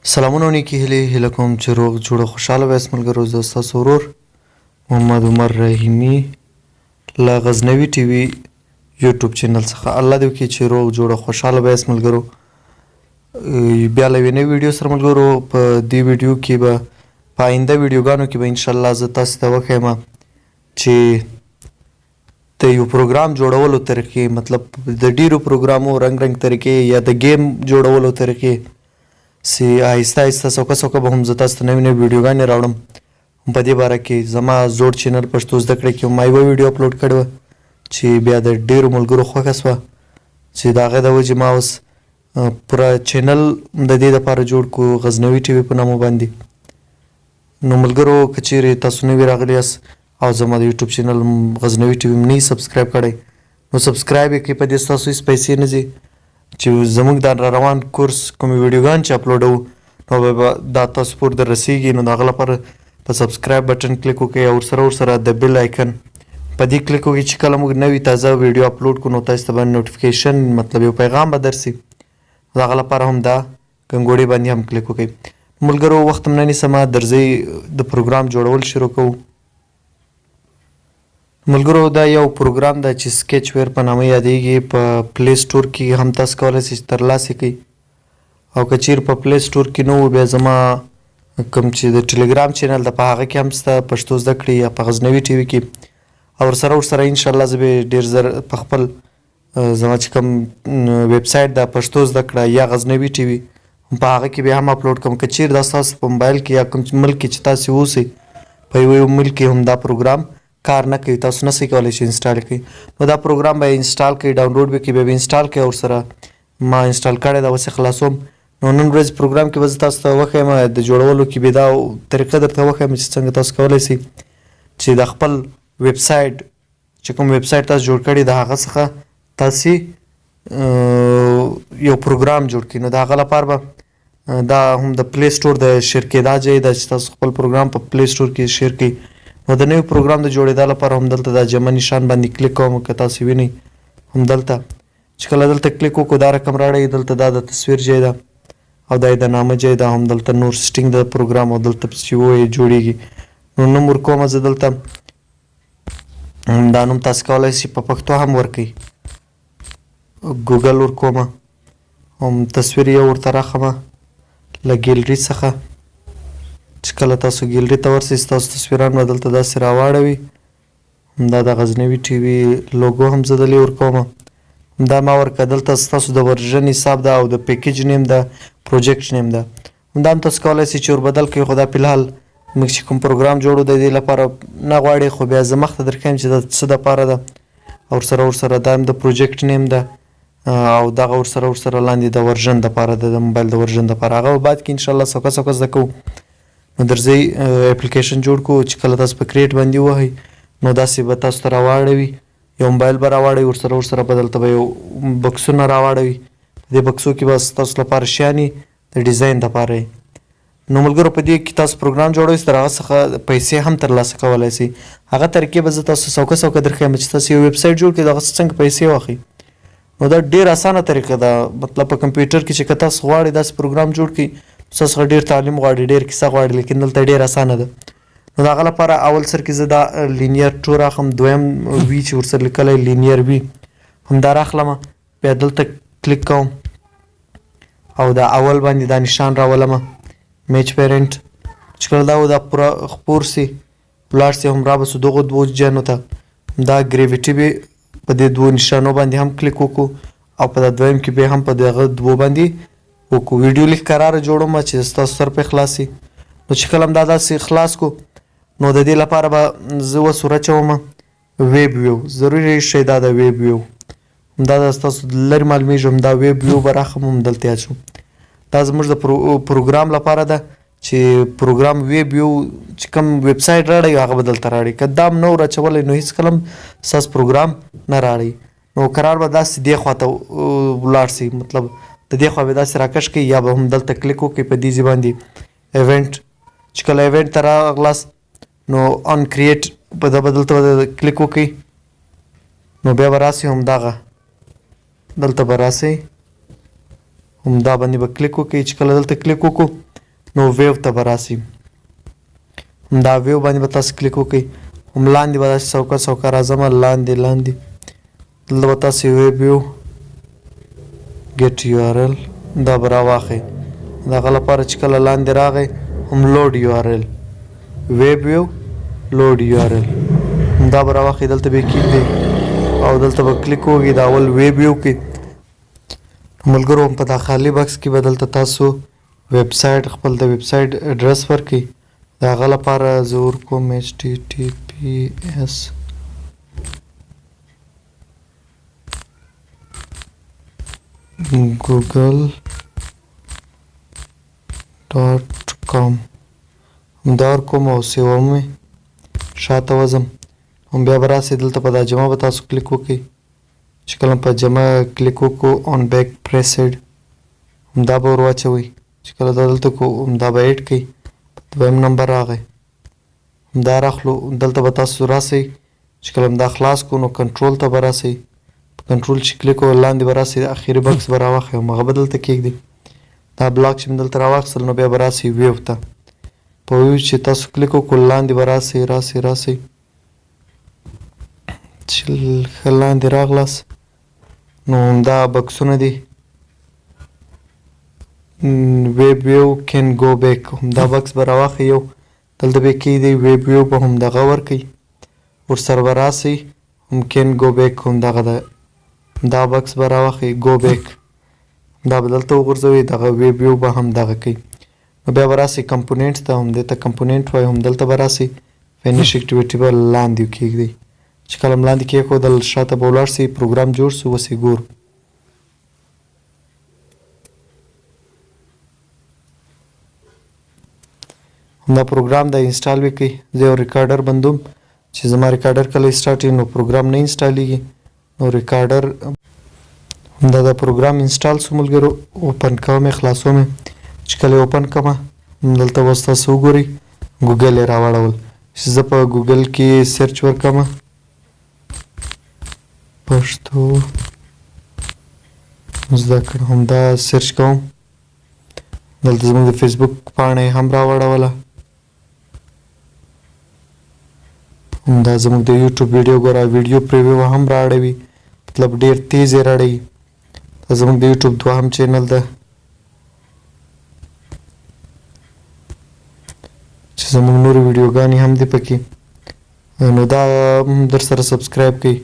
سلامونه نیکی هیله کوم چې روغ جوړ خوشاله وایاست ملګرو. زه ستاسو ورور محمد عمر رحیمي له غزنوي ټي وي یوټیوب چینل څخه. الله دې وکړي چې روغ جوړ خوشاله وایاست ملګرو. بیا له یوې نوې ویډیو سره ملګرو. په دې ویډیو کې به په آینده ویډیوګانو کې به انشاءالله زه تاسو ته وښیم چې د یو پروګرام جوړولو طریقې، مطلب د ډیرو پروګرامو رنګ طریقې یا د گیم جوړولو طریقې سی آهسته آهسته څوکه څوکه به هم زه تاسو ته نوې نوې ویډیوګانې راوړم. په دې باره کې زما زوړ چینل پښتو زده کړې کې ما یوه ویډیو اپلوډ کړې وه چې بیا د ډېرو ملګرو خوښه شوه، چې د هغې د وجې ما اوس پوره چینل د دې دپاره جوړ کړو غزنوي ټي وي په نامه باندې. نو ملګرو که چیرې تاسو نوي راغلي یاست او زما د یوټیوب چینل غزنوي ټي وي م نه یې سبسکرایب کړی نو سبسکرایب یې کړئ. په دې ستاسو هېڅ پیسې نه ځي. چې زموږ دا روان کورس کومې ویډیوګانې چې اپلوډوو نو به دا تاسو پورې در رسیږي. نو د هغه لپاره په سبسکرایب بټن کلیک وکړئ او ورسره د بیل آیکن په دې کلیک وکړئ چې کله موږ نوي تازه ویډیو اپلوډ کړو نو تاسو ته به نوټیفیکیشن، مطلب یو پیغام به درسي. د هغه لپاره هم دا کنګوړې باندې هم کلیک وکړئ. ملګرو وخت هم نه نیسمه، درځئ د پروګرام جوړول شروع کوو. ملګرو دا یو پروګرام ده چې سکیچ ویر په نامه یادیږي. په پلی سټور کې هم تاسو کولی شئ ترلاسه کړئ، او که چیرې په پلی سټور کې نه و بیا زما کوم چې د ټلیګرام چینل ده په هغه کې هم شته پښتو زده کړې یا په غزنوي ټي وي کې، او ورسره انشاءالله زه به ډېر زر په خپل زما چې کوم ویب سایټ ده پښتو زده کړه یا غزنوي ټي وي په هغه کې بیا هم اپلوډ کوم. که چیرې دا ستاسو په موبایل کې یا کوم ملک کې چې تاسو اوسئ په یو ملک کې هم دا پروګرام کار نه کوي، تاسو نسئ کولی چې انسټال کړئ، نو دا پروګرام به انسټال کړئ، ډاونلوډ به کړئ، بیا به انسټال کړئ. ورسره ما انسټال کړی ده، اوس یې خلاصوم. نو نن ورځ پروګرام کې به زه تاسو ته وښیم د جوړولو کې به دا طریقه درته وښیم چې څنګه تاسو کولی شئ چې د خپل ویب سایټ چې کوم ویب سایټ تاسو جوړ کړي د هغه څخه تاسې یو پروګرام جوړ کړئ. نو د هغه لپاره به دا هم د پلی سټور د شیر کېدا ځای ده چې تاسو خپل پروګرام په پلی سټور کې شیر کړئ. نو د نوي پروګرام د جوړېدا لپاره هم دلته دا جمع نشان باندې کلیک کوم. که تاسو وینئ هم دلته چې کله دلته کلیک وکړو دا رقم راړئ، دلته دا د تصویر ځای ده او دا د نامه ځای ده، هم دلته نور سټینګ د پروګرام او دلته چې وایي جوړېږي. نو نوم ورکومه زه دلته دا نوم تاسو کولی شئ په پښتو هم ورکئ، ګوګل ورکومه، هم تصویر یو ورته راښمه له ګیلري څخه. چې کله تاسو ګیلري ته ورسئ ستاسو تصویران به دلته داسې راواړوي. همدا د غزنوي ټي وي لوګو هم زه دلې ورکومه. همدا ما ورکړه. دلته ستاسو د ورژن حساب ده او د پیکیج نیم ده، پروجیکټ نیم ده. همدا هم تاسو کولی شئ چې وربدل کړئ، خو دا فلحال موږ چې کوم پروګرام جوړو د دې لپاره نه غواړي، خو بیا زه مخته درښیم چې دا څه دپاره ده. او ورسره دا هم د پروجیکټ نیم ده او دغه ورسره لاندې د ورژن دپاره ده، د موبایل د ورژن دپاره. هغه به بعد کې انشاءالله څوکه زده کوو. نو درځئ اپلیکیشن جوړ کړو. چې کله تاسو په کریټ باندې ووهئ نو داسې به تاسو ته راواړوي، یو موبایل به راواړوي، ورسره به دلته به یو بکسونه راواړوي. په دې بکسو کې به ستاسو لپاره شیانې د ډیزاین دپاره یې. نو ملګرو په دې کې تاسو پروګرام جوړوئ، تر هغه څخه پیسې هم ترلاسه کولی شئ. هغه طریقې به زه تاسو څوکه درښیم چې تاسو یو ویب سایټ جوړ کړئ د هغه څنګه پیسې واخلئ. نو دا ډېر اسانه طریقه ده، مطلب په کمپیوټر کې چې که تاسو غواړئ داسې پروګرام جوړ کړئ ستاسو څخه ډېر تعلیم غواړي، ډېر کیسه غواړي، لیکن دلته ډېر اسانه ده. نو د هغه لپاره اول سر کې زه دا لینیر 2 راخلم، دویم وي چې ورسره لیکلی لینیر وي همدا راخلمه، بیا دلته کلیک کوم او دا اول باندې دا نشان راولمه میچ پیرنټ. چې کله دا دا پوره خپور سي ولاړ سي هم رابسو دغو دوو جانو ته دا ګریویټي به په دې دوو نشانو باندې هم کلیک وکړو او په دا دویم کې به هم په دغه دوو باندې وکړو. ویډیو لیک قراره جوړوم چې ستاسو سر پرې خلاص شي. نو چې کله هم دا داسې خلاص کو نو د دې لپاره به زه اوس ورچوم ویب ویو. ضروري شی دا د ویب ویو همدا د ستاسو لرې معلومیږي. همدا ویب ویو به راښم هم دلته یاد شو. دا زموږ د پروګرام لپاره ده چې پروګرام ویب ویو چې کوم ویب سایټ راړئ هغه به دلته راړئ. که دا هم نه ورچولی نو هېڅکله هم ستاسو پروګرام نه راړئ. نو قرار به داسې دې خوا ته ولاړ شي، مطلب د دې خوا به داسې راکش کړئ یا به هم دلته کلیک وکړئ په دې ځای باندې ایونټ. چې کله ایونټ ته راغلاست نو آن کریټ په ده به دلته به کلیک وکړئ. نو بیا به راسئ همدغه دلته به راسئ همدا باندې به کلیک وکړئ. چې کله دلته کلیک وکړو نو ویو ته به راسئ. همدا ویو باندې به تاسو کلیک وکئ. هم لاندې به داسې څوکه راځمه لاندې دلته به تاسو ویو ګیټ یو آر ایل دا به راواخئ. د هغه لپاره چې کله لاندې راغی هم لوډ یو آر ایل ویو لوډ یو آر ایل دا به راواخئ. دلته به یې کیږدئ او دلته به کلیک وکړئ د اول ویو کې. ملګرو هم په دا خالي بکس کې به دلته تاسو ویب سایټ خپل د ویب سایټ اډرس ورکړئ. د هغه لپاره زه ورکوم HTTPS google.com همدا ورکوم او سیو مې شاته وځم. هم بیا به راسئ دلته په دا جمع به تاسو کلیک وکئ. چې کله په جمع کلیک وکړو آن بیک پریسډ همدا به ور واچوئ. چې کله دا دلته کړو همدا به ایډ کړئ. دویم نمبر راغی همدا راخلو. دلته به تاسو راسئ چې کله همدا خلاص کړو نو کنټرول ته به راسئ. په کنټرول چې کلیک وکړو لاندې به راسئ اخري بکس به راواخلئ او هغه به دلته کیږدئ. دا بلاک چې مې دلته راواخیستل نو بیا به راسئ ویو ته. په ویو چې تاسو کلیک وکړو لاندې به راسئ چې ښه لاندې راغلاست نو همدا بکسونه دي ویو کین گو بیک همدا بکس به راواخئ یو دلته به یې کیږدئ ویو به همدغه ورکئ ورسره به راسئ هم کین گو بیک همدغه ده دا بکس به راواخئ گو بیک دا به دلته وغورځوئ دغه ویو به همدغه کوي. نو بیا به راسئ کمپوننټ ته هم دې ته کمپوننټ وایي هم دلته به راسئ فینش اکټیویټي به لاندې کیږدئ. چې کله هم لاندې کېښودل شاته به ولاړ سئ پروګرام جوړ سو اوس یې ګورو. همدا پروګرام دا انسټال وکړئ. زه یو ریکارډر بندوم چې زما ریکارډر کله سټارټ وي نو پروګرام نه انسټالیږي. نو ریکارډر همدا دا پروګرام انسټال سو ملګرو اوپن کوم یې خلاصوم یې. چې کله یې اوپن کړمه دلته به تاسو وګورئ ګوګل یې راواړول. چې زه په ګوګل کې سرچ ورکړمه پښتو زده کړه همدا سرچ کوم. دلته زموږ د فیسبوک پاڼه یې هم راوړوله. همدا زموږ د یوټیوب ویډیو ګوره ویډیو پریویو هم رااړوي مطلب ډېر تیز یې راړوي. دا زموږ د یوټیوب دوهم چینل ده چې زموږ نورې ویډیوګانې هم دي پکې. نو دا در سره سبسکرایب کړئ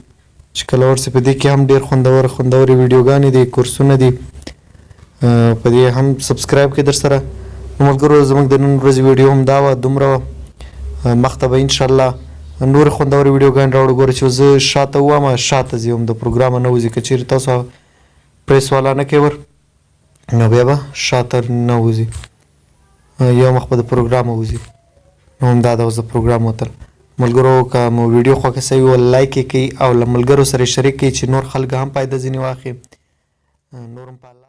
چې کله ورسې په دې کې هم ډېر خوندورې ویډیوګانې دي کورسونه دي په دې هم سبسکرایب کړئ در سره. نو ملګرو زموږ د نن ورځې ویډیو هم دا وه دومره وه. مخته به انشاءالله نورې خوندورې ویډیوګانې راوړو. ګوره چې زه شاته وومه شاته ځي هم د پروګرامه نه وځي. که چېرې تاسو پریس والا نه کوئ ور نو بیا به شاته نه وځي یو مخ به د پروګرامه وځي. نو همدا ده اوس د پروګرام وتل. ملګرو که مو ویډیو خوښه سوي وه لایک یې کړئ او له ملګرو سره یې شریک کړئ چې نور خلک هم فایده ځینې واخلي. نور هم په الله